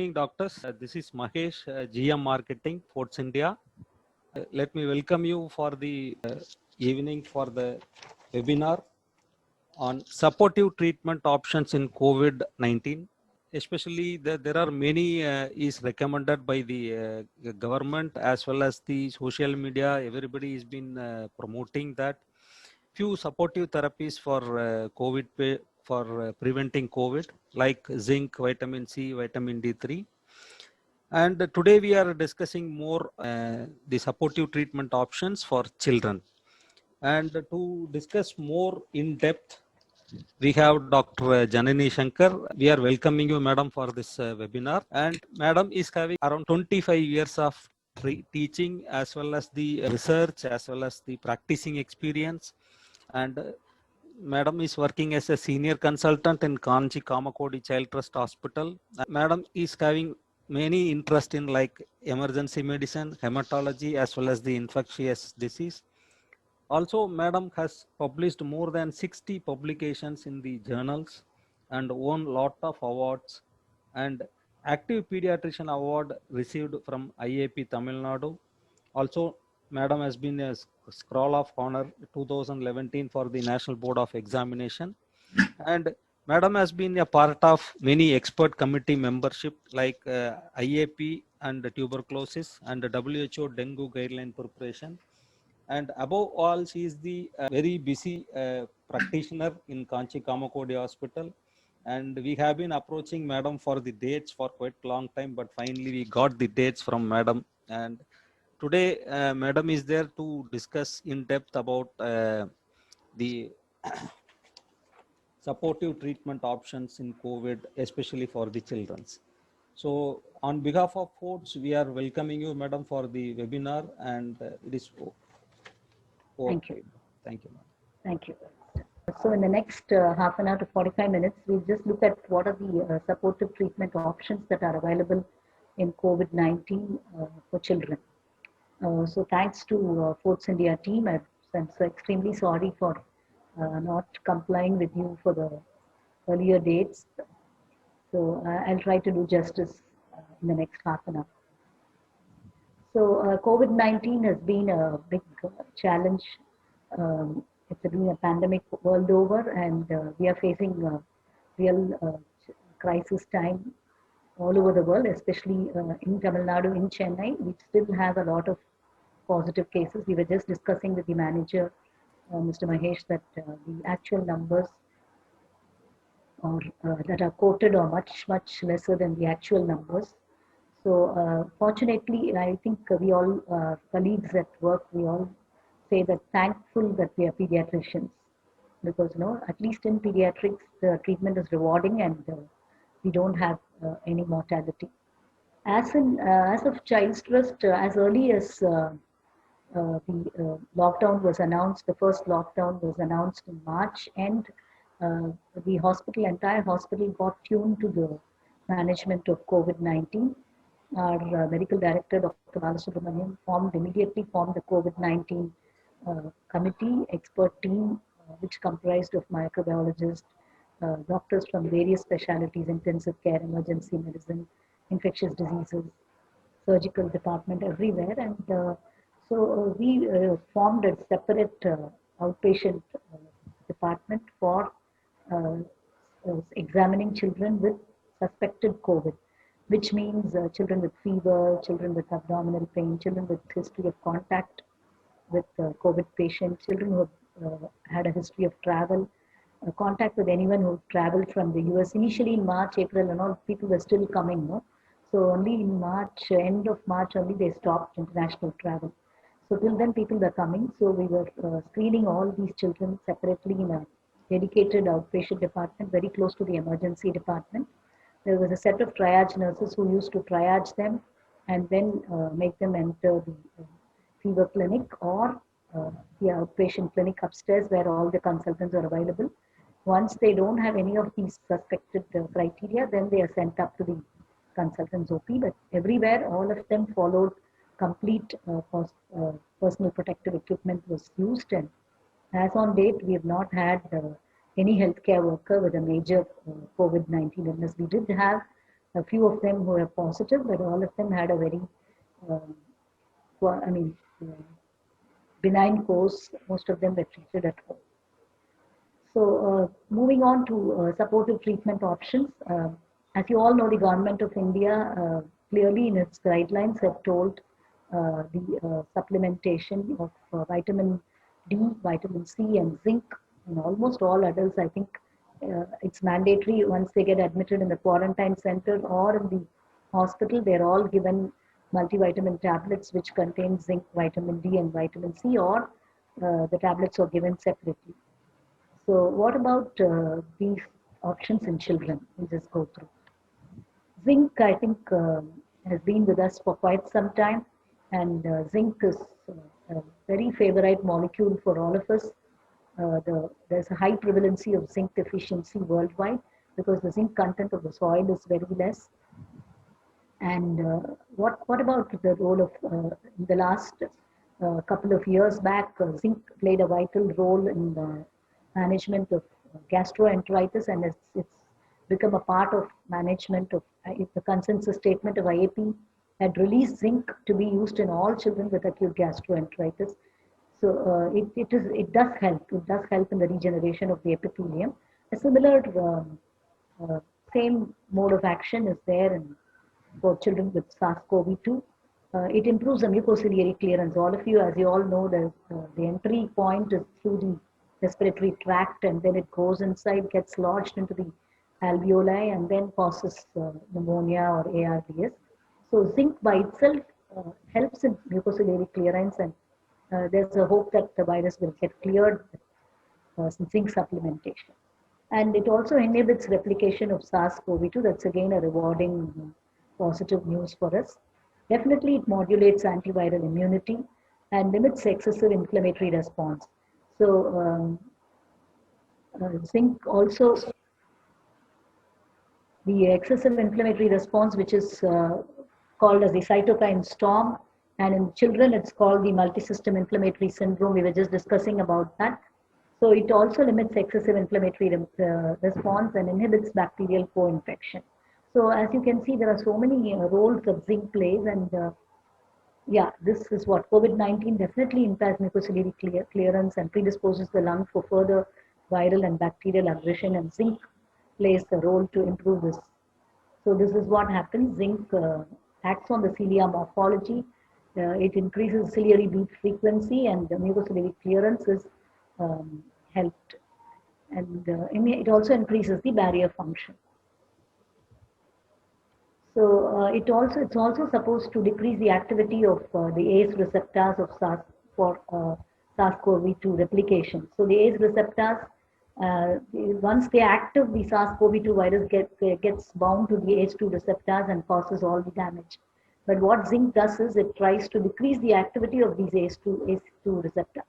evening, doctors. This is Mahesh, GM Marketing, Forts India. Let me welcome you for the evening for the webinar on supportive treatment options in COVID-19. Especially, there are many is recommended by the government as well as the social media. Everybody has been promoting that few supportive therapies for COVID for preventing COVID, like zinc, vitamin C, vitamin D3. And today we are discussing more the supportive treatment options for children. And to discuss more in depth, we have Dr. Janani Shankar. We are welcoming you, madam, for this webinar. And madam is having around 25 years of teaching as well as the research as well as the practicing experience. And madam is working as a senior consultant in Kanchi Kamakodi Child Trust Hospital. Madam is having many interest in like emergency medicine, hematology, as well as the infectious disease. Also, madam has published more than 60 publications in the journals and won lot of awards, and active pediatrician award received from IAP Tamil Nadu. Also, madam has been a scroll of honor 2011 for the National Board of Examination, and madam has been a part of many expert committee membership like IAP and tuberculosis and WHO dengue guideline preparation. And above all, she is the very busy practitioner in Kanchi Kamakodi Hospital. And we have been approaching madam for the dates for quite long time, but finally we got the dates from madam. And today, madam is there to discuss in depth about the supportive treatment options in COVID, especially for the children. So on behalf of Forts, we are welcoming you, madam, for the webinar, and it is Thank you. Thank you, ma'am. Thank you. So in the next half an hour to 45 minutes, we'll just look at what are the supportive treatment options that are available in COVID-19 for children. So thanks to Forts India team, I'm so extremely sorry for not complying with you for the earlier dates. So I'll try to do justice in the next half an hour. So COVID-19 has been a big challenge. It's been a pandemic world over, and we are facing real crisis time all over the world, especially in Tamil Nadu, in Chennai. We still have a lot of positive cases. We were just discussing with the manager, Mr. Mahesh, that the actual numbers that are quoted are much lesser than the actual numbers. So fortunately, I think we all colleagues at work, we all say that thankful that we are pediatricians, because at least in pediatrics the treatment is rewarding and we don't have any mortality. As of Child's Trust, as early as the lockdown was announced, the first lockdown was announced in March, and the entire hospital got tuned to the management of COVID-19. Our medical director, Dr. Balasubramanian, immediately formed the COVID-19 committee, expert team, which comprised of microbiologists, doctors from various specialties, intensive care, emergency medicine, infectious diseases, surgical department, everywhere. And so we formed a separate outpatient department for examining children with suspected COVID, which means children with fever, children with abdominal pain, children with history of contact with COVID patients, children who have had a history of travel, contact with anyone who traveled from the US. Initially in March, April and all, people were still coming, no? So only in March, end of March only, they stopped international travel. So till then people were coming. So we were screening all these children separately in a dedicated outpatient department, very close to the emergency department. There was a set of triage nurses who used to triage them and then make them enter the fever clinic or the outpatient clinic upstairs where all the consultants are available. Once they don't have any of these suspected criteria, then they are sent up to the consultant's OP. But everywhere, all of them followed complete personal protective equipment was used. And as on date, we have not had any healthcare worker with a major COVID-19 illness. We did have a few of them who were positive, but all of them had a very, um, I mean, benign course. Most of them were treated at home. So moving on to supportive treatment options. As you all know, the government of India clearly in its guidelines have told the supplementation of vitamin D, vitamin C and zinc in almost all adults. I think it's mandatory once they get admitted in the quarantine center or in the hospital, they're all given multivitamin tablets which contain zinc, vitamin D and vitamin C, or the tablets are given separately. So what about these options in children? We'll just go through. Zinc, I think, has been with us for quite some time, and zinc is a very favorite molecule for all of us. There's a high prevalency of zinc deficiency worldwide because the zinc content of the soil is very less. And what about the role of in the last couple of years back? Zinc played a vital role in the management of gastroenteritis, and it's become a part of management of the consensus statement of IAP had released zinc to be used in all children with acute gastroenteritis. So it does help. It does help in the regeneration of the epithelium. A similar uh, same mode of action is there in for children with SARS-CoV-2. It improves the mucociliary clearance. All of you, as you all know, the entry point is through the respiratory tract, and then it goes inside, gets lodged into the alveoli, and then causes pneumonia or ARDS. So zinc by itself helps in mucociliary clearance, and there's a hope that the virus will get cleared with zinc supplementation. And it also inhibits replication of SARS-CoV-2. That's again a rewarding positive news for us. Definitely, it modulates antiviral immunity and limits excessive inflammatory response. So, zinc also, the excessive inflammatory response, which is called as the cytokine storm, and in children, it's called the multisystem inflammatory syndrome. We were just discussing about that. So, it also limits excessive inflammatory response and inhibits bacterial co-infection. So as you can see, there are so many roles that zinc plays, and yeah, this is what COVID-19 definitely impairs mucociliary clearance and predisposes the lung for further viral and bacterial aggression, and zinc plays a role to improve this. So this is what happens. Zinc acts on the cilia morphology. It increases ciliary beat frequency, and the mucociliary clearance is helped, and it also increases the barrier function. So it's also supposed to decrease the activity of the ACE receptors of SARS-CoV-2 replication. So the ACE receptors, once they active, the SARS-CoV-2 virus gets bound to the ACE2 receptors and causes all the damage. But what zinc does is it tries to decrease the activity of these ACE2 receptors,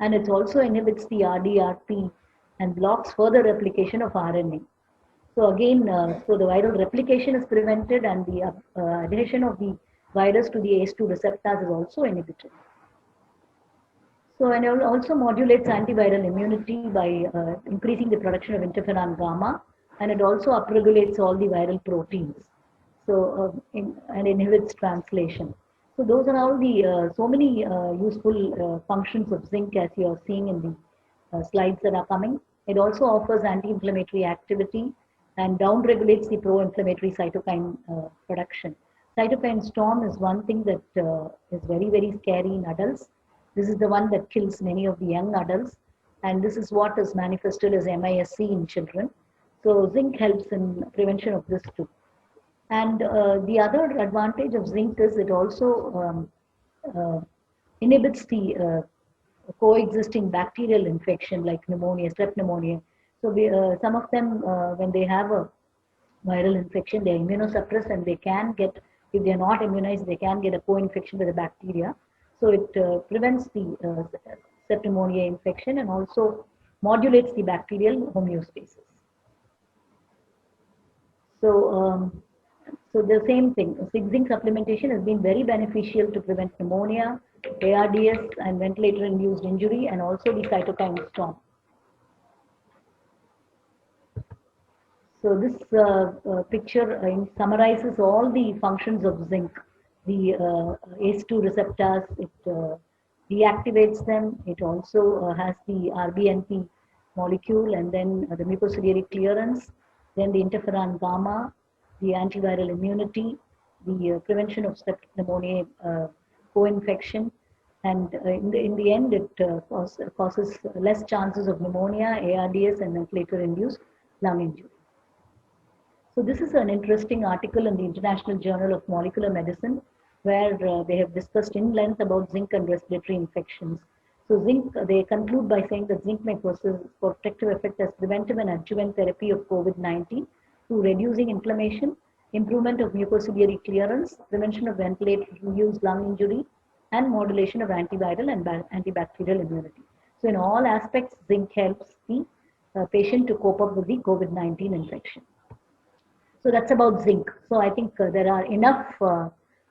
and it also inhibits the RDRP and blocks further replication of RNA. So again, so the viral replication is prevented, and the adhesion of the virus to the ACE2 receptors is also inhibited. So, and it also modulates antiviral immunity by increasing the production of interferon gamma, and it also upregulates all the viral proteins. So, and inhibits translation. So those are all the so many useful functions of zinc, as you are seeing in the slides that are coming. It also offers anti-inflammatory activity and downregulates the pro-inflammatory cytokine production. Cytokine storm is one thing that is very, very scary in adults. This is the one that kills many of the young adults, and this is what is manifested as MISC in children. So zinc helps in prevention of this too. And the other advantage of zinc is it also inhibits the coexisting bacterial infection like pneumonia, strep pneumonia. So some of them, when they have a viral infection, they're immunosuppressed, and they can get, if they're not immunized, they can get a co-infection with the bacteria. So it prevents the strep pneumonia infection and also modulates the bacterial homeostasis. So, so the same thing, zinc supplementation has been very beneficial to prevent pneumonia, ARDS, and ventilator-induced injury, and also the cytokine storm. So this picture summarizes all the functions of zinc. The ACE2 receptors, it deactivates them. It also has the RBNP molecule, and then the mucociliary clearance, then the interferon gamma, the antiviral immunity, the prevention of septic pneumonia co-infection, and in the end, it causes less chances of pneumonia, ARDS, and ventilator-induced lung injury. So this is an interesting article in the International Journal of Molecular Medicine, where they have discussed in length about zinc and respiratory infections. So zinc, they conclude by saying that zinc may possess protective effect as preventive and adjuvant therapy of COVID-19 through reducing inflammation, improvement of mucociliary clearance, prevention of ventilator-induced lung injury, and modulation of antiviral and antibacterial immunity. So in all aspects, zinc helps the patient to cope up with the COVID-19 infection. So that's about zinc. So I think there are enough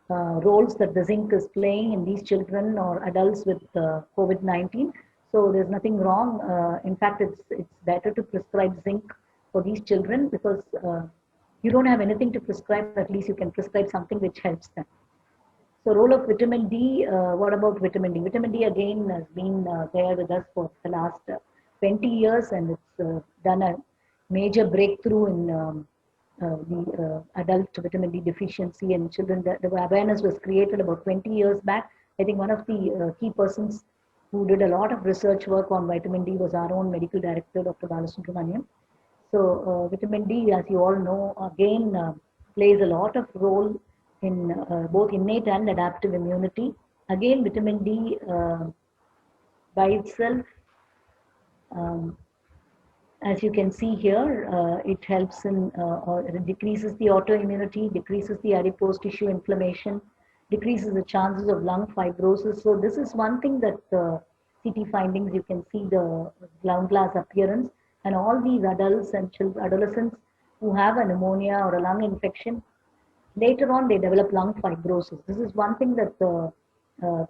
roles that the zinc is playing in these children or adults with COVID-19. So there's nothing wrong. In fact, it's better to prescribe zinc for these children because you don't have anything to prescribe. At least you can prescribe something which helps them. So role of vitamin D, what about vitamin D? Vitamin D again has been there with us for the last 20 years, and it's done a major breakthrough in the adult vitamin D deficiency in children. The awareness was created about 20 years back. I think one of the key persons who did a lot of research work on vitamin D was our own medical director, Dr. Balasubramaniam. So vitamin D, as you all know, again plays a lot of role in both innate and adaptive immunity. Again, vitamin D by itself, as you can see here, it helps in or it decreases the autoimmunity, decreases the adipose tissue inflammation, decreases the chances of lung fibrosis. So this is one thing that CT findings, you can see the ground glass appearance, and all these adults and adolescents who have a pneumonia or a lung infection, later on they develop lung fibrosis. This is one thing that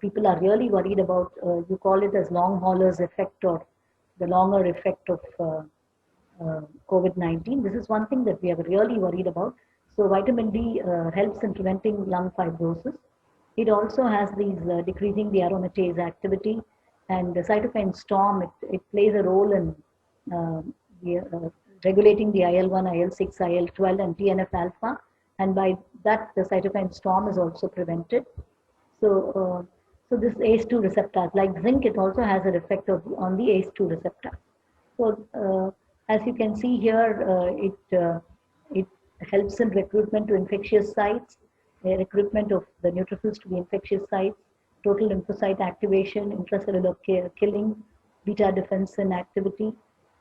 people are really worried about. You call it as long haulers effect or the longer effect of COVID-19. This is one thing that we are really worried about. So vitamin D helps in preventing lung fibrosis. It also has these decreasing the aromatase activity, and the cytokine storm, it plays a role in regulating the IL-1, IL-6, IL-12 and TNF-alpha, and by that the cytokine storm is also prevented. So, so this ACE2 receptor, like zinc, it also has an effect on the ACE2 receptor. So as you can see here, it helps in recruitment to infectious sites, recruitment of the neutrophils to the infectious sites, total lymphocyte activation, intracellular killing, beta defensin activity,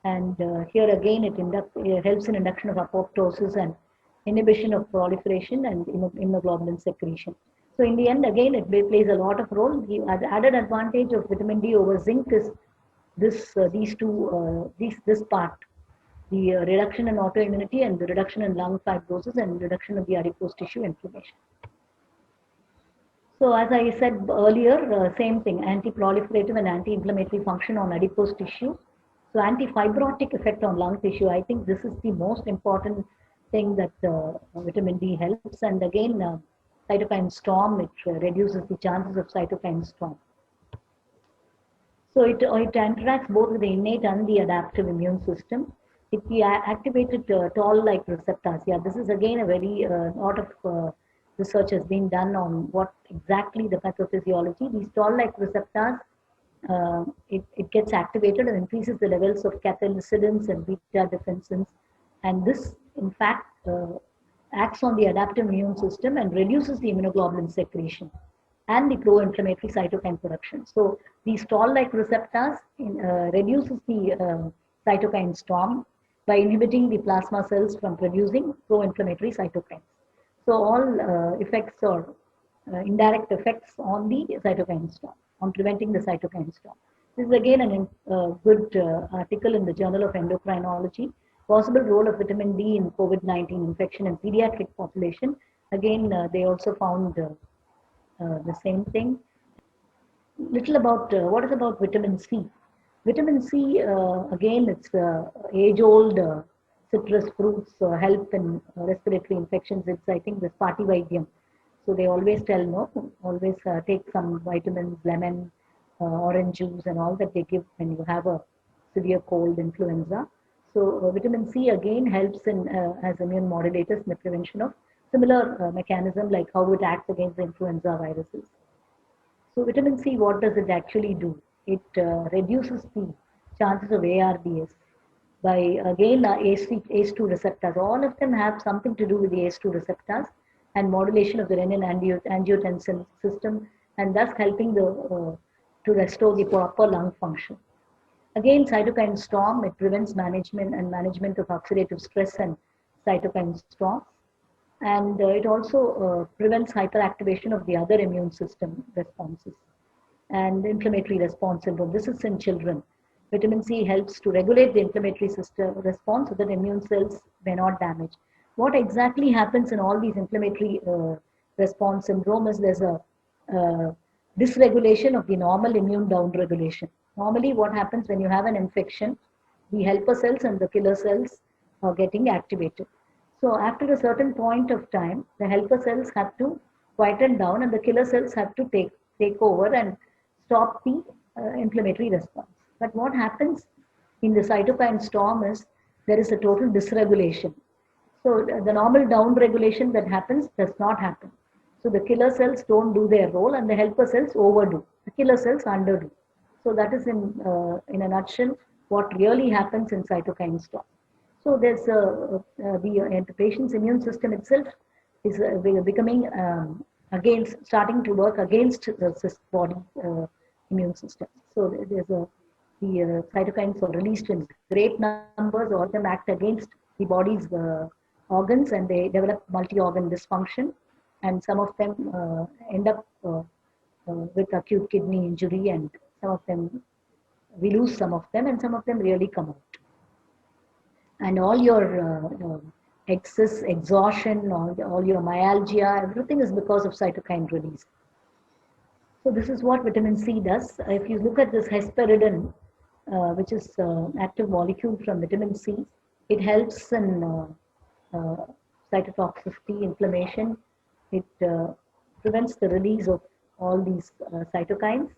and here again it helps in induction of apoptosis and inhibition of proliferation and immunoglobulin secretion. So in the end, again, it plays a lot of role. The added advantage of vitamin D over zinc is this part, the reduction in autoimmunity and the reduction in lung fibrosis and reduction of the adipose tissue inflammation. So as I said earlier, same thing, anti-proliferative and anti-inflammatory function on adipose tissue. So anti-fibrotic effect on lung tissue, I think this is the most important thing that vitamin D helps. And again, cytokine storm, it reduces the chances of cytokine storm. So it interacts both with the innate and the adaptive immune system. It activated toll-like receptors. Yeah, this is again a very lot of research has been done on what exactly the pathophysiology. These toll-like receptors, it gets activated and increases the levels of cathelicidins and beta defensins, and this in fact acts on the adaptive immune system and reduces the immunoglobulin secretion and the pro-inflammatory cytokine production. So these toll-like receptors reduces the cytokine storm by inhibiting the plasma cells from producing pro-inflammatory cytokines. So all effects or indirect effects on the cytokine storm, on preventing the cytokine storm. This is again a good article in the Journal of Endocrinology. Possible role of vitamin D in COVID-19 infection in pediatric population. Again, they also found the same thing. Little about what is about vitamin C. Vitamin C, again, it's age-old citrus fruits help in respiratory infections. It's, I think, this Party Vaidyam. So they always tell, no, always take some vitamins, lemon, orange juice, and all that they give when you have a severe cold, influenza. So vitamin C again helps in as immune modulators in the prevention of similar mechanism like how it acts against the influenza viruses. So vitamin C, what does it actually do? It reduces the chances of ARDS by again ACE2 receptors. All of them have something to do with the ACE2 receptors and modulation of the renin-angiotensin system, and thus helping the to restore the proper lung function. Again, cytokine storm, it prevents management of oxidative stress and cytokine storms. And it also prevents hyperactivation of the other immune system responses and inflammatory response syndrome. This is in children. Vitamin C helps to regulate the inflammatory system response so that immune cells may not damage. What exactly happens in all these inflammatory response syndrome is there's a dysregulation of the normal immune downregulation. Normally, what happens when you have an infection, the helper cells and the killer cells are getting activated. So after a certain point of time, the helper cells have to quieten down and the killer cells have to take over and stop the inflammatory response. But what happens in the cytokine storm is there is a total dysregulation. So the normal down regulation that happens does not happen. So the killer cells don't do their role and the helper cells overdo. The killer cells underdo. So that is in a nutshell what really happens in cytokine storm. So there's the patient's immune system itself is becoming again starting to work against the body immune system. So there's the cytokines are released in great numbers, all of them act against the body's organs and they develop multi-organ dysfunction, and some of them end up with acute kidney injury, and some of them we lose some of them and some of them really come out. And all your excess exhaustion, all your myalgia, everything is because of cytokine release. So this is what vitamin C does. If you look at this hesperidin, which is active molecule from vitamin C, it helps in cytotoxicity, inflammation. It prevents the release of all these cytokines.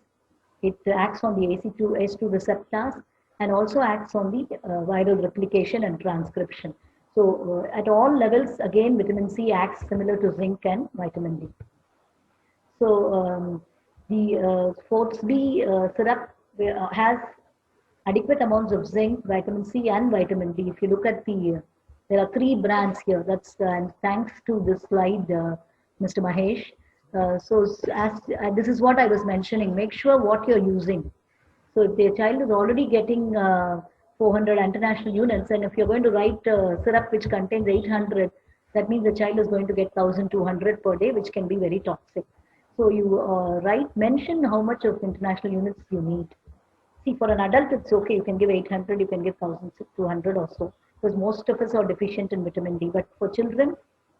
It acts on the ACE2 receptors and also acts on the viral replication and transcription. So at all levels, again, vitamin C acts similar to zinc and vitamin D. So the Forts B syrup has adequate amounts of zinc, vitamin C and vitamin D. If you look at the, there are 3 brands here. That's and thanks to this slide, Mr. Mahesh. So as this is what I was mentioning, make sure what you're using. So if the child is already getting 400 international units, and if you're going to write syrup which contains 800, that means the child is going to get 1200 per day, which can be very toxic. So you mention how much of international units you need. See, for an adult, it's okay. You can give 800, you can give 1200 or so, because most of us are deficient in vitamin D. But for children,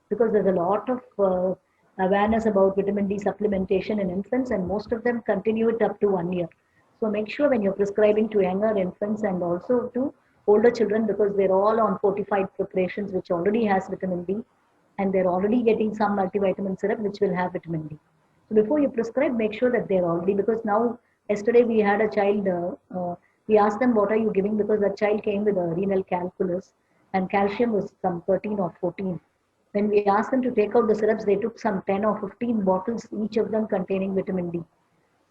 because there's a lot of awareness about vitamin D supplementation in infants, and most of them continue it up to 1 year. So make sure when you're prescribing to younger infants and also to older children, because they're all on fortified preparations, which already has vitamin D, and they're already getting some multivitamin syrup, which will have vitamin D. So before you prescribe, make sure that they're already, because now, yesterday we had a child, we asked them, what are you giving? Because that child came with a renal calculus and calcium was some 13 or 14. When we asked them to take out the syrups, they took some 10 or 15 bottles, each of them containing vitamin D.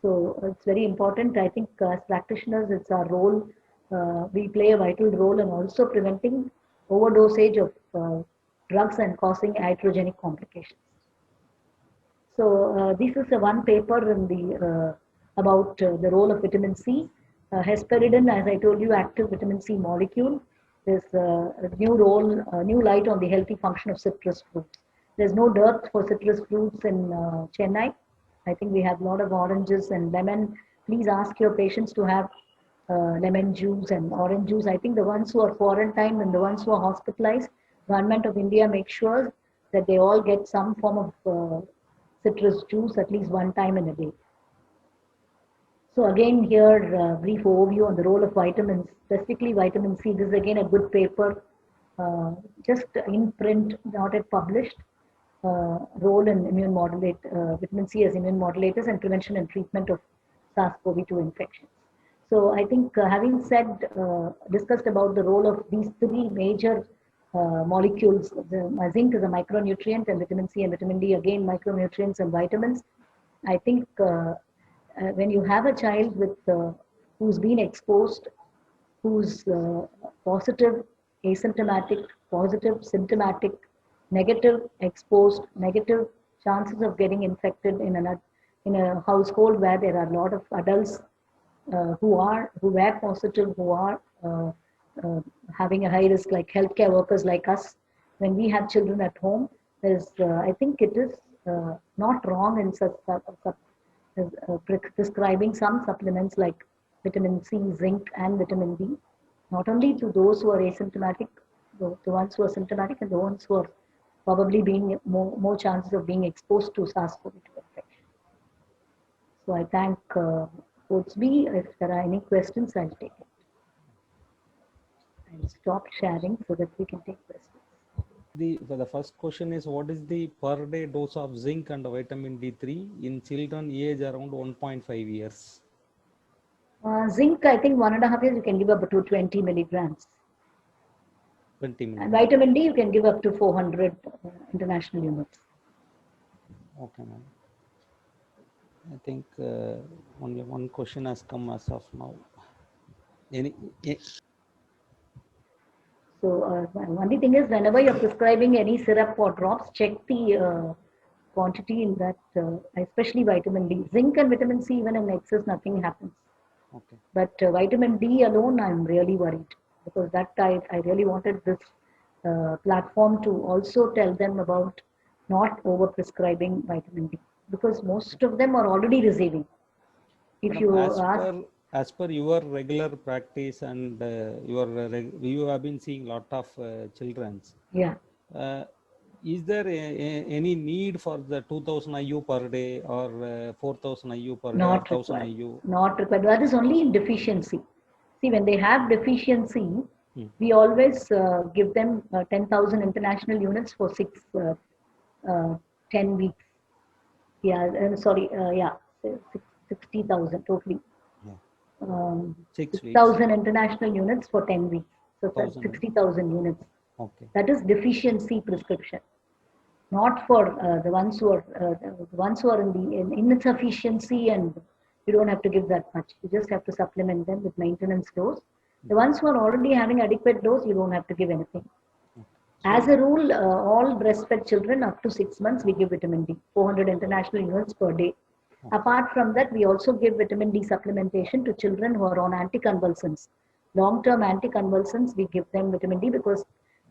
So it's very important. I think as practitioners, it's our role. We play a vital role in also preventing overdosage of drugs and causing iatrogenic complications. So this is one paper in the about the role of vitamin C. Hesperidin, as I told you, active vitamin C molecule. There's a new role, new light on the healthy function of citrus fruits. There's no dearth for citrus fruits in Chennai. I think we have a lot of oranges and lemon. Please ask your patients to have lemon juice and orange juice. I think the ones who are quarantined and the ones who are hospitalized, Government of India makes sure that they all get some form of citrus juice at least one time in a day. So again here, brief overview on the role of vitamins, specifically vitamin C. This is again a good paper just in print, not yet published, role in vitamin C as immune modulators and prevention and treatment of SARS-CoV-2 infections. So I think discussed about the role of these three major molecules. Zinc is a micronutrient, and vitamin C and vitamin D again micronutrients and vitamins. I think when you have a child who's been exposed, who's positive, asymptomatic, positive, symptomatic, negative, exposed, negative chances of getting infected in a household where there are a lot of adults who were positive, who are uh, having a high risk, like healthcare workers like us. When we have children at home, I think it is not wrong in prescribing some supplements like vitamin C, zinc, and vitamin D, not only to those who are asymptomatic, the ones who are symptomatic, and the ones who are probably being more chances of being exposed to SARS-CoV-2 infection. So I thank Coach B. If there are any questions, I'll take it. I'll stop sharing so that we can take questions. The first question is, what is the per day dose of zinc and vitamin D3 in children age around 1.5 years? Zinc, I think 1.5 years you can give up to 20 milligrams. 20 milligrams. And vitamin D you can give up to 400 international units. Okay, ma'am. I think only one question has come as of now. So only thing is, whenever you're prescribing any syrup or drops, check the quantity in that, especially vitamin D. Zinc and vitamin C, even in excess, nothing happens. Okay. But vitamin D alone, I'm really worried, because that I really wanted this platform to also tell them about not over prescribing vitamin D, because most of them are already receiving. If you ask, as per your regular practice and you have been seeing a lot of children. Yeah. Is there any need for the 2000 IU per day or 4000 IU per day or 1000 IU? Not required. That is only in deficiency. See, when they have deficiency, we always give them 10,000 international units for 10 weeks. Yeah, 60,000 totally. Yeah. 6,000 international units for 10 weeks. So 60,000 units. Okay. That is deficiency prescription. Not for the ones who are in insufficiency, and you don't have to give that much. You just have to supplement them with maintenance dose. The ones who are already having adequate dose, you don't have to give anything. As a rule, all breastfed children up to 6 months, we give vitamin D, 400 international units per day. Apart from that, we also give vitamin D supplementation to children who are on anticonvulsants. Long-term anticonvulsants, we give them vitamin D because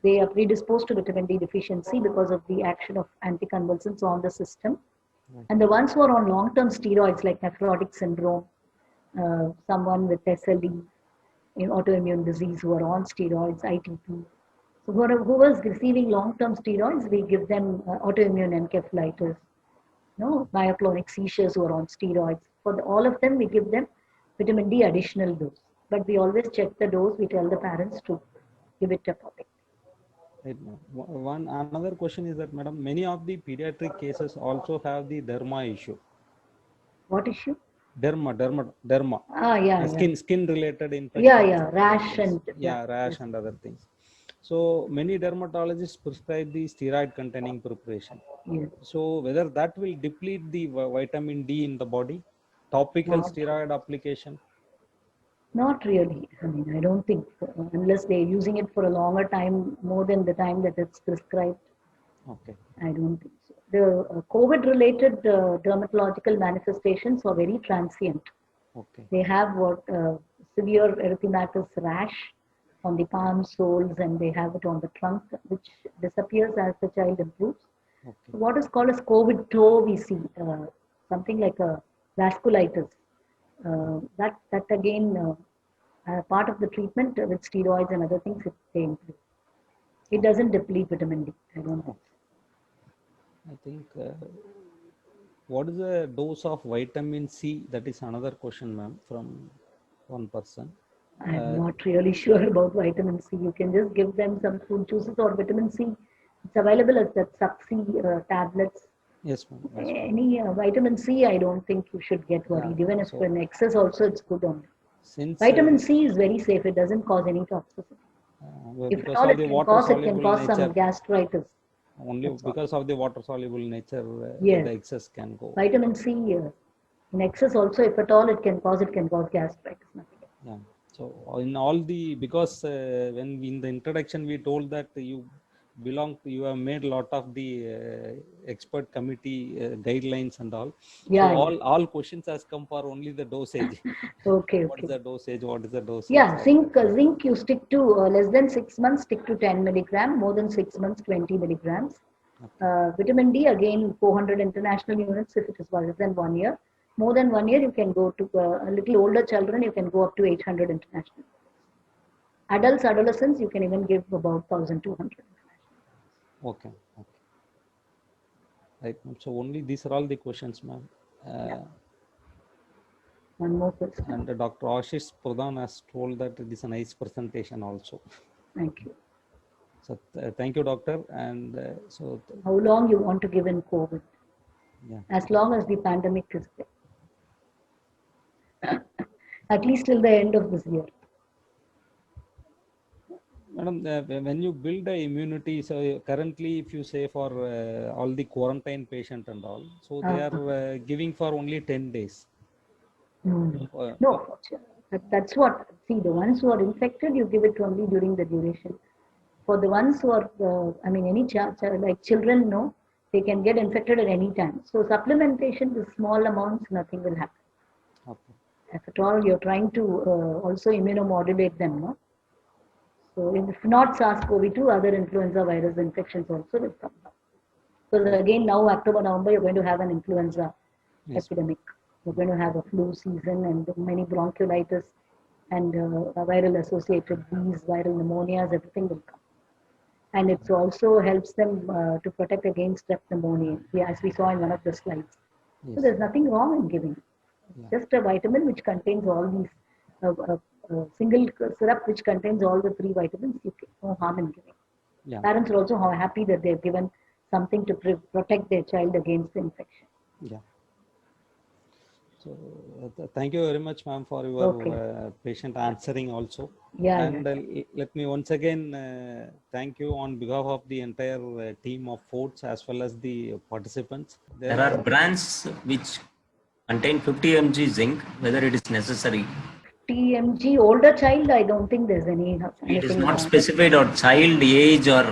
they are predisposed to vitamin D deficiency because of the action of anticonvulsants on the system. And the ones who are on long-term steroids like nephrotic syndrome, someone with SLE, autoimmune disease who are on steroids, ITP. So who was receiving long-term steroids, we give them autoimmune encephalitis, myoclonic seizures who are on steroids. For all of them, we give them vitamin D additional dose. But we always check the dose. We tell the parents to give it appropriately. Another question is that, madam, many of the pediatric cases also have the derma issue. What issue? Derma. Skin related infections. Rash rash and other things. So many dermatologists prescribe the steroid containing preparation. Yes. So whether that will deplete the vitamin D in the body, topical steroid application? Not really. I mean, I don't think, unless they're using it for a longer time, more than the time that it's prescribed. Okay. I don't think so. The COVID-related dermatological manifestations are very transient. Okay. They have severe erythematous rash on the palm soles, and they have it on the trunk, which disappears as the child improves. Okay. So what is called as COVID toe, we see something like a vasculitis. That again, part of the treatment with steroids and other things, they improve. It doesn't deplete vitamin D. I don't know. I think what is the dose of vitamin C? That is another question, ma'am, from one person. I'm not really sure about vitamin C. You can just give them some fruit juices or vitamin C. It's available as that Sub-C tablets. Yes, ma'am. Yes, ma'am. Any vitamin C, I don't think you should get worried. Even if so in excess also, it's good only. since Vitamin C is very safe. It doesn't cause any toxicity. If at because all of the water it can soluble cause some nature, gastritis. only That's all. because of the water soluble nature, Yes. the excess can go. Vitamin C in excess also, if at all it can cause gastritis. Nothing else. Yeah. So in all the, because when in the introduction we told that you have made a lot of the expert committee guidelines and all. Yeah, So yeah. all questions has come for only the dosage. Okay, What is okay. the dosage? What is the dosage? Yeah, zinc you stick to less than 6 months, stick to 10 milligram, more than 6 months, 20 milligrams. Vitamin D, again, 400 international units if it is less than 1 year. More than 1 year, you can go to a little older children, you can go up to 800 international. Adults, adolescents, you can even give about 1200. Okay. Okay. Right. Ma'am. So only these are all the questions, ma'am. One more question. And Dr. Ashish Pradhan has told that it is a nice presentation also. Thank you. So thank you, doctor. And How long you want to give in COVID? Yeah. As long as the pandemic is there. At least till the end of this year. Madam, when you build a immunity, so currently if you say for all the quarantine patient and all, so they are giving for only 10 days. No, that's what, see, the ones who are infected, you give it only during the duration. For the ones who are, any child, like children, no, they can get infected at any time. So supplementation with small amounts, nothing will happen. Okay. If at all, you're trying to also immunomodulate them, no? So if not SARS-CoV-2, other influenza virus infections also will come down. So again, now October, November, you're going to have an influenza epidemic. You're going to have a flu season and many bronchiolitis and viral associated disease, viral pneumonias, everything will come. And it also helps them to protect against strep pneumonia, as we saw in one of the slides. So there's nothing wrong in giving. Just a vitamin which contains all these, single syrup which contains all the 3 vitamins, no harm in giving. Parents are also happy that they've given something to protect their child against the infection. Yeah. So thank you very much, ma'am, for your patient answering also. And let me once again thank you on behalf of the entire team of Forts as well as the participants. There are brands which contain 50 mg zinc, whether it is necessary. 50 mg older child, I don't think there's any. It is not specified or child age or.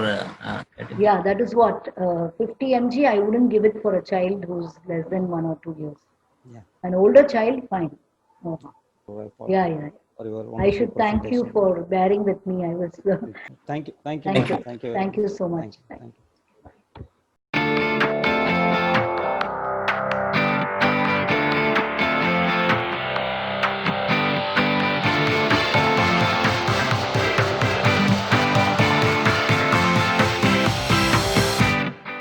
Yeah, that is what 50 mg. I wouldn't give it for a child who's less than 1 or 2 years. Yeah. An older child, fine. Yeah. I should thank you for bearing with me. I was. Thank you. Thank you so much. Thank you.